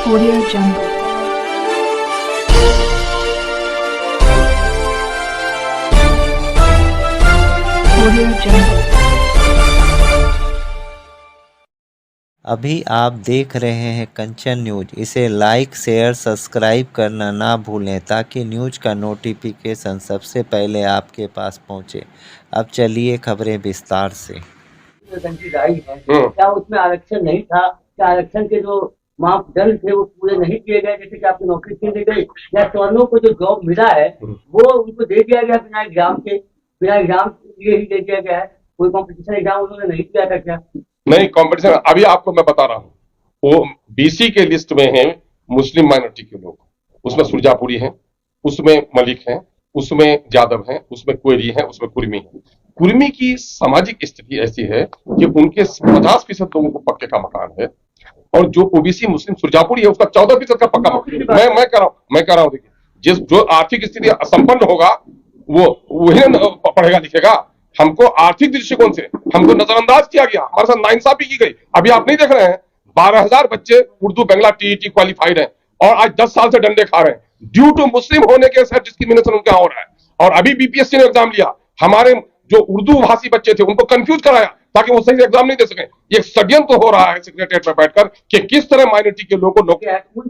Audio Jungle. Audio Jungle. अभी आप देख रहे हैं कंचन न्यूज। इसे लाइक शेयर सब्सक्राइब करना ना भूलें ताकि न्यूज का नोटिफिकेशन सबसे पहले आपके पास पहुंचे। अब चलिए खबरें विस्तार से। की राय है क्या उसमें आरक्षण नहीं था? क्या आरक्षण के जो मापदंड थे वो पूरे नहीं किए गए? जैसे कि आपकी नौकरी छीन ली गई या सवर्णों को जो जॉब मिला है वो उनको दे दिया गया बिना एग्जाम के लिए ही दे दिया गया है? कोई कॉम्पिटिशन एग्जाम उन्होंने नहीं दिया था क्या? नहीं, कंपटीशन अभी आपको मैं बता रहा हूँ। वो बीसी के लिस्ट में है मुस्लिम माइनॉरिटी के लोग, उसमें सुरजापुरी हैं, उसमें मलिक हैं, उसमें यादव हैं, उसमें कोयरी हैं, उसमें कुर्मी है। कुर्मी की सामाजिक स्थिति ऐसी है कि उनके 50% लोगों को पक्के का मकान है और जो ओबीसी मुस्लिम सुरजापुरी है उसका 14% का पक्का मकान। मैं कह रहा हूँ देखिए, जिस जो आर्थिक स्थिति संपन्न होगा वो वही पढ़ेगा लिखेगा। हमको आर्थिक दृष्टिकोण से हमको नजरअंदाज किया गया, हमारे साथ नाइंसाफी की गई। अभी आप नहीं देख रहे हैं 12,000 बच्चे उर्दू बंगला टीईटी क्वालिफाइड हैं और आज 10 साल से डंडे खा रहे हैं ड्यू टू मुस्लिम होने के साथ डिस्क्रिमिनेशन उनका हो रहा है। और अभी बीपीएससी ने एग्जाम लिया, हमारे जो उर्दू भाषी बच्चे थे उनको कंफ्यूज कराया ताकि वो सही से एग्जाम नहीं दे सके। ये षड्यंत्र हो रहा है सेक्रेटरीट में बैठकर कि किस तरह माइनॉरिटी के लोगों को नौकरी। उन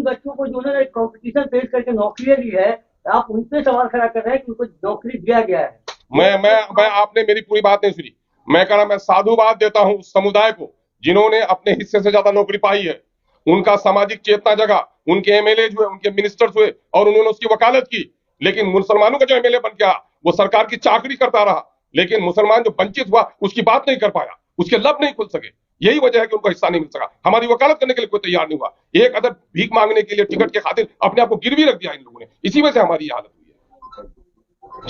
बच्चों को जो उन्होंने कॉम्पिटिशन फेस करके नौकरियां ली है, आप उनसे सवाल खड़ा कर रहे हैं कि उनको नौकरी दिया गया है। मैं आपने मेरी पूरी बात नहीं सुनी। मैं कह रहा मैं साधुवाद देता हूं उस समुदाय को जिन्होंने अपने हिस्से से ज्यादा नौकरी पाई है, उनका सामाजिक चेतना जगा, उनके एमएलए हुए, उनके मिनिस्टर्स हुए और उन्होंने उसकी वकालत की। लेकिन मुसलमानों का जो एमएलए बन गया वो सरकार की चाकरी करता रहा, लेकिन मुसलमान जो वंचित हुआ उसकी बात नहीं कर पाया, उसके लब नहीं खुल सके। यही वजह है कि उनको हिस्सा नहीं मिल सका। हमारी वकालत करने के लिए कोई तैयार नहीं हुआ। एक अदर भीख मांगने के लिए टिकट के खातिर अपने आप को गिरवी रख दिया इन लोगों ने। इसी वजह से हमारी हालत हुई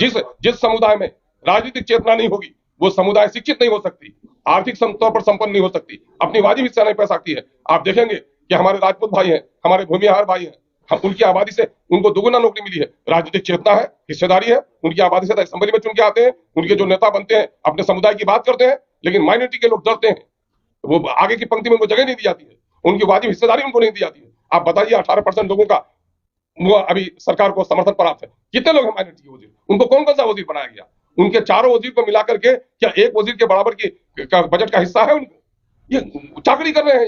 है। जिस समुदाय में राजनीतिक चेतना नहीं होगी वो समुदाय शिक्षित नहीं हो सकती, आर्थिक तौर पर संपन्न नहीं हो सकती, अपनी वाजिब हिस्सा नहीं पा सकती है। आप देखेंगे कि हमारे राजपूत भाई हैं, हमारे भूमिहार भाई हैं, उनकी आबादी से उनको दोगुना नौकरी मिली है। राजनीतिक चेतना है, हिस्सेदारी है, उनकी आबादी से असेंबली में चुन के आते हैं, उनके जो नेता बनते हैं अपने समुदाय की बात करते हैं। लेकिन माइनॉरिटी के लोग डरते हैं, वो आगे की पंक्ति में उनको जगह नहीं दी जाती है, उनकी वाजिब हिस्सेदारी उनको नहीं दी जाती है। आप बताइए 18% लोगों का वो अभी सरकार को समर्थन प्राप्त है। कितने लोग हैं माइनॉरिटी के वजीर? उनको कौन कौन सा वजीर बनाया गया? उनके चारों वजीर को मिलाकर के क्या एक वजीर के बराबर की बजट का हिस्सा है उनको? ये चाकरी कर रहे हैं,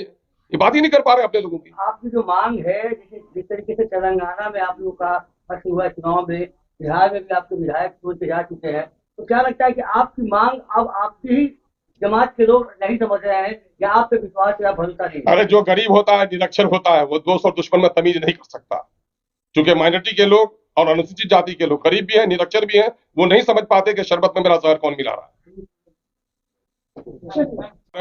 ये बात ही नहीं कर पा रहे अपने लोगों की। आपकी जो मांग है, जैसे जिस तरीके से तेलंगाना में आप लोगों का फंस हुआ चुनाव में, बिहार में भी आपके विधायक छोड़ के जा चुके हैं, तो क्या लगता है कि आपकी मांग अब आपकी ही जमात के लोग नहीं समझ रहे हैं या आप पे विश्वास या भरोसा नहीं? अरे जो गरीब होता है, निरक्षर होता है, वो दोस्त और दुश्मन में तमीज नहीं कर सकता। क्योंकि माइनॉरिटी के लोग और अनुसूचित जाति के लोग गरीब भी हैं, निरक्षर भी हैं, वो नहीं समझ पाते कि शरबत में मेरा जहर कौन मिला रहा है।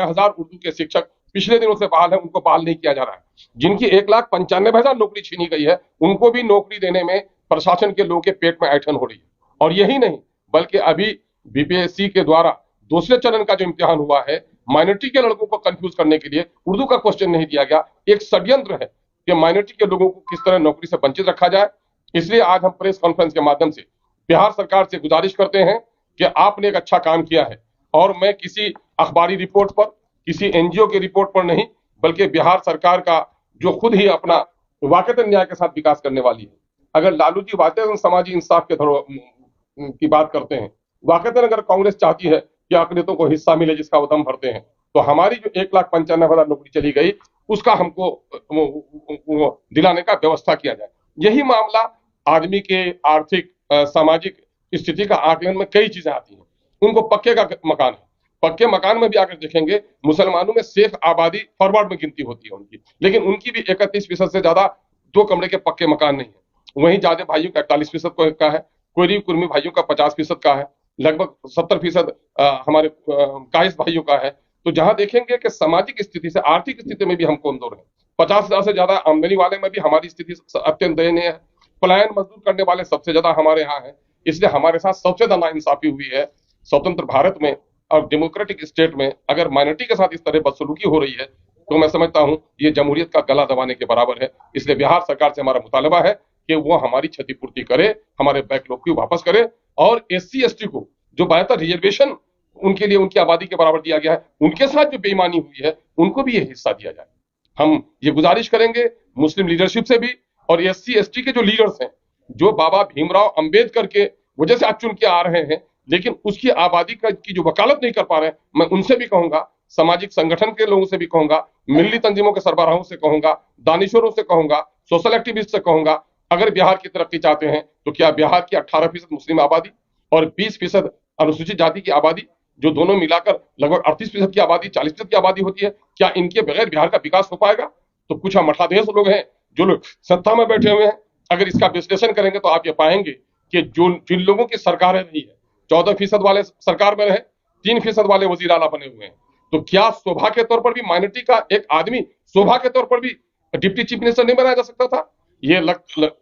1000 उर्दू के शिक्षक पिछले दिनों से बहाल है, उनको बहाल नहीं किया जा रहा है। जिनकी 1,95,000 नौकरी छीनी गई है उनको भी नौकरी देने में प्रशासन के लोगों के पेट में ऐंठन हो रही है। और यही नहीं बल्कि अभी बीपीएससी के द्वारा दूसरे चरण का जो इम्तिहान हुआ है, माइनॉरिटी के लड़कों को कंफ्यूज करने के लिए उर्दू का क्वेश्चन नहीं दिया गया। एक षड्यंत्र है कि माइनॉरिटी के लोगों को किस तरह नौकरी से वंचित रखा जाए। इसलिए आज हम प्रेस कॉन्फ्रेंस के माध्यम से बिहार सरकार से गुजारिश करते हैं कि आपने एक अच्छा काम किया है और मैं किसी अखबारी रिपोर्ट पर, किसी एनजीओ की रिपोर्ट पर नहीं, बल्कि बिहार सरकार का जो खुद ही अपना वाकईतन न्याय के साथ विकास करने वाली है। अगर लालू जी वाकईतन समाजी इंसाफ के की बात करते हैं, वाकईतन अगर कांग्रेस चाहती है कि अकलियतों को हिस्सा मिले जिसका वो दम भरते हैं, तो हमारी जो 1,95,000 नौकरी चली गई उसका हमको दिलाने का व्यवस्था किया जाए। यही मामला आदमी के आर्थिक सामाजिक स्थिति का आकलन में कई चीजें आती हैं। उनको पक्के का मकान है, पक्के मकान में भी आकर देखेंगे मुसलमानों में शेख आबादी फॉरवर्ड में गिनती होती है उनकी, लेकिन उनकी भी 31% से ज्यादा 2 कमरे के पक्के मकान नहीं है। वहीं जादे भाइयों का 48% का है, कोयरी कुर्मी भाइयों का 50% का है, लगभग 70% हमारे कायस भाइयों का है। तो जहां देखेंगे कि सामाजिक स्थिति से, आर्थिक स्थिति में भी हम कमजोर हैं। 50,000 से ज्यादा आमदनी वाले में भी हमारी स्थिति अत्यंत दयनीय है। पलायन मजदूर करने वाले सबसे ज्यादा हमारे यहाँ है। इसलिए हमारे साथ सबसे ज्यादा इंसाफी हुई है। स्वतंत्र भारत में और डेमोक्रेटिक स्टेट में अगर माइनॉरिटी के साथ इस तरह बदसलूकी हो रही है तो मैं समझता हूं ये जमहूरियत का गला दबाने के बराबर है। इसलिए बिहार सरकार से हमारा मुतालबा है कि वो हमारी क्षतिपूर्ति करे, हमारे बैकलॉग की वापस करे और SC/ST को जो बेहतर रिजर्वेशन उनके लिए उनकी आबादी के बराबर दिया गया है, उनके साथ जो बेईमानी हुई है उनको भी ये हिस्सा दिया जाए। हम ये गुजारिश करेंगे मुस्लिम लीडरशिप से भी और SC ST के जो लीडर्स हैं, जो बाबा भीमराव अंबेडकर के वजह से आज चुन के आ रहे हैं, लेकिन उसकी आबादी की जो वकालत नहीं कर पा रहे हैं, मैं उनसे भी कहूंगा, सामाजिक संगठन के लोगों से भी कहूंगा, मिल्ली तंजीमों के सरबराहों से कहूंगा, दानिशोरों से कहूंगा, सोशल एक्टिविस्ट से कहूंगा, अगर बिहार की तरक्की चाहते हैं तो क्या बिहार की 18% मुस्लिम आबादी और 20% अनुसूचित जाति की आबादी, जो दोनों मिलाकर लगभग 38% की आबादी, 40% की आबादी होती है, क्या इनके बगैर बिहार का विकास हो पाएगा? तो कुछ हम मठाधीश लोग हैं, जो लोग सत्ता में बैठे हुए हैं, अगर इसका विश्लेषण करेंगे तो आप ये पाएंगे कि जिन लोगों की सरकारें रही है, 14% वाले सरकार में रहे, 3% वाले वजीर आला बने हुए हैं, तो क्या शोभा के तौर पर भी माइनॉरिटी का एक आदमी शोभा के तौर पर भी डिप्टी चीफ मिनिस्टर नहीं बनाया जा सकता था? ये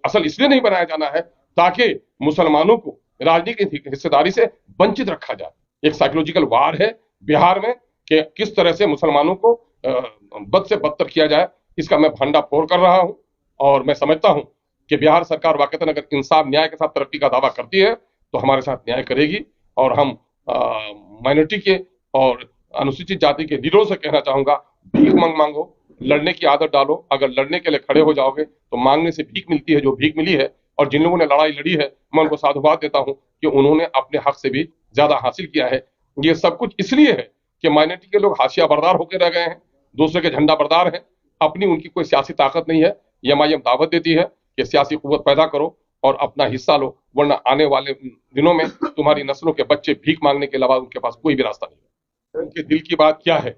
असल इसलिए नहीं बनाया जाना है ताकि मुसलमानों को राजनीतिक हिस्सेदारी से वंचित रखा जाए। एक साइकोलॉजिकल वार है बिहार में कि किस तरह से मुसलमानों को बद से बदतर किया जाए, इसका मैं भंडाफोड़ कर रहा हूं और मैं समझता हूं कि बिहार सरकार वाकई अगर इंसाफ न्याय के साथ तरक्की का दावा करती है तो हमारे साथ न्याय करेगी और हम माइनॉरिटी के और अनुसूचित जाति के लीडरों से कहना चाहूंगा, भीख मांगो, लड़ने की आदत डालो। अगर लड़ने के लिए खड़े हो जाओगे तो मांगने से भीख मिलती है, जो भीख मिली है। और जिन लोगों ने लड़ाई लड़ी है मैं उनको साधुवाद देता हूं कि उन्होंने अपने हक से भी ज्यादा हासिल किया है। ये सब कुछ इसलिए है कि माइनॉरिटी के लोग हाशिया बरदार होकर रह गए हैं, दूसरे के झंडा बरदार हैं, अपनी उनकी कोई सियासी ताकत नहीं है। MIM दावत देती है कि सियासी कुव्वत पैदा करो और अपना हिस्सा लो, वरना आने वाले दिनों में तुम्हारी नस्लों के बच्चे भीख मांगने के अलावा उनके पास कोई भी रास्ता नहीं है। उनके दिल की बात क्या है?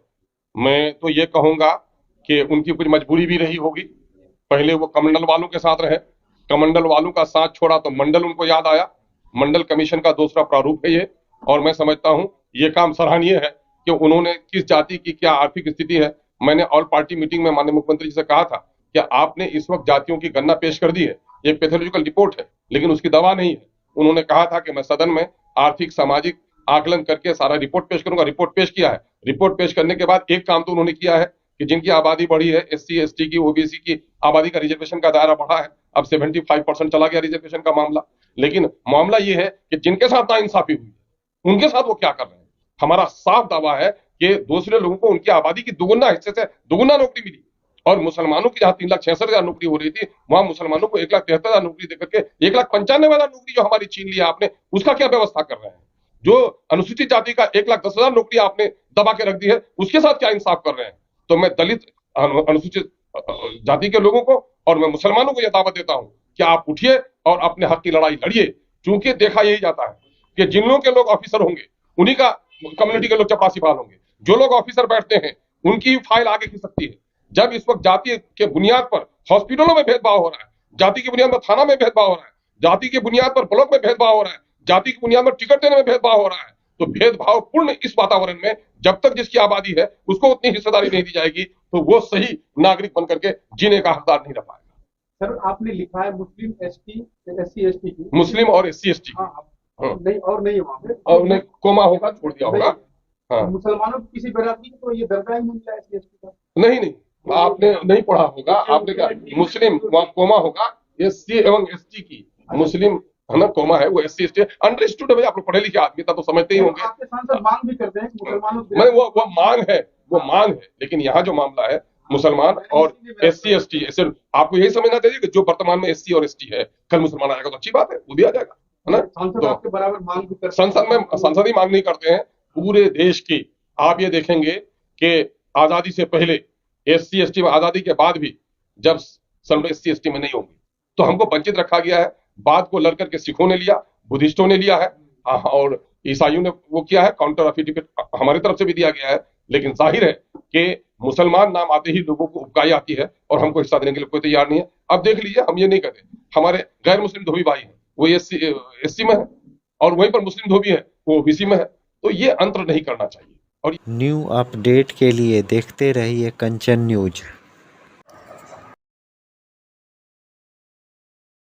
मैं तो ये कहूंगा कि उनकी कुछ मजबूरी भी रही होगी। पहले वो कमंडल वालों के साथ रहे, कमंडल वालों का साथ छोड़ा तो मंडल उनको याद आया। मंडल कमीशन का दूसरा प्रारूप है ये, और मैं समझता हूं ये काम सराहनीय है कि उन्होंने किस जाति की क्या आर्थिक स्थिति है। मैंने ऑल पार्टी मीटिंग में माननीय मुख्यमंत्री जी से कहा था कि आपने इस वक्त जातियों की गणना पेश कर दी है, एक पैथोलॉजिकल रिपोर्ट है लेकिन उसकी दवा नहीं है। उन्होंने कहा था कि मैं सदन में आर्थिक सामाजिक आकलन करके सारा रिपोर्ट पेश करूंगा। रिपोर्ट पेश किया है। रिपोर्ट पेश करने के बाद एक काम तो उन्होंने किया है कि जिनकी आबादी बढ़ी है, SC ST की, OBC की आबादी का रिजर्वेशन का दायरा बढ़ा है, अब 75% चला गया रिजर्वेशन का मामला। लेकिन मामला ये है कि जिनके साथ नाइंसाफी हुई उनके साथ वो क्या कर रहे हैं। हमारा साफ दावा है कि दूसरे लोगों को उनकी आबादी की दुगुना हिस्से से दुगुना नौकरी मिली, और मुसलमानों की जहां 3,66,000 नौकरी हो रही थी वहां मुसलमानों को 1,73,000 नौकरी देकर के 1,95,000 नौकरी जो हमारी छीन लिया आपने, उसका क्या व्यवस्था कर रहे हैं? जो अनुसूचित जाति का 1,10,000 नौकरी आपने दबा के रख दी है, उसके साथ क्या इंसाफ कर रहे हैं? तो मैं दलित अनुसूचित जाति के लोगों को और मैं मुसलमानों को यह दावत देता हूं कि आप उठिए और अपने हक की लड़ाई लड़िए। क्योंकि देखा यही जाता है कि जिन लोगों के लोग ऑफिसर होंगे उन्हीं का कम्युनिटी के लोग चपरासी बाल होंगे। जो लोग ऑफिसर बैठते हैं उनकी फाइल आगे खिंच सकती है। जब इस वक्त जाति के बुनियाद पर हॉस्पिटलों में भेदभाव हो रहा है, जाति की बुनियाद पर थाना में भेदभाव हो रहा है, जाति की बुनियाद पर ब्लॉक में भेदभाव हो रहा है, जाति की बुनियाद पर टिकट देने में भेदभाव हो रहा है, तो भेदभाव पूर्ण इस वातावरण में जब तक जिसकी आबादी है उसको उतनी हिस्सेदारी नहीं दी जाएगी तो वो सही नागरिक बन करके जीने का हकदार नहीं रह पाएगा। सर आपने लिखा है मुस्लिम SC ST की, मुस्लिम और SC ST नहीं और नहीं वहाँ पे और उन्हें कोमा होगा, छोड़ दिया होगा। हाँ, मुसलमानों की किसी बरादरी को तो ये दर्जा ही नहीं मिला SC ST का। नहीं, आपने नहीं पढ़ा होगा। आपने क्या मुस्लिम वहाँ कोमा होगा, SC एवं ST की मुस्लिम है ना, कोमा है वो SC ST अंडरस्टूड है। आप लोग पढ़े लिखे आदमी था तो समझते ही होंगे। आपके सांसद मांग भी करते हैं मुसलमानों की, मैं वो मांग है, लेकिन यहाँ जो मामला है मुसलमान और SC ST, ऐसे आपको यही समझना चाहिए कि जो वर्तमान में SC और ST है, कल मुसलमान आएगा तो अच्छी बात है, वो भी आ जाएगा, है ना। सांसद आपके बराबर मांग भी करते हैं। संसद ही मांग नहीं करते हैं, पूरे देश की। आप ये देखेंगे कि आजादी से पहले SC ST में, आजादी के बाद भी जब SC ST में नहीं होंगे तो हमको वंचित रखा गया है। बात को लड़कर के सिखों ने लिया, बुद्धिस्टों ने लिया है और ईसाइयों ने वो किया है। काउंटर एफिडेविट हमारी तरफ से भी दिया गया है। लेकिन जाहिर है कि मुसलमान नाम आते ही लोगों को उपकाई आती है और हमको हिस्सा देने के लिए कोई तैयार नहीं है। अब देख लीजिए, हम ये नहीं कहते, हमारे गैर मुस्लिम धोबी भाई हैं वो SC में है और वहीं पर मुस्लिम धोबी है वो OBC में है। तो ये अंतर नहीं करना चाहिए। और न्यू अपडेट के लिए देखते रहिए कंचन न्यूज।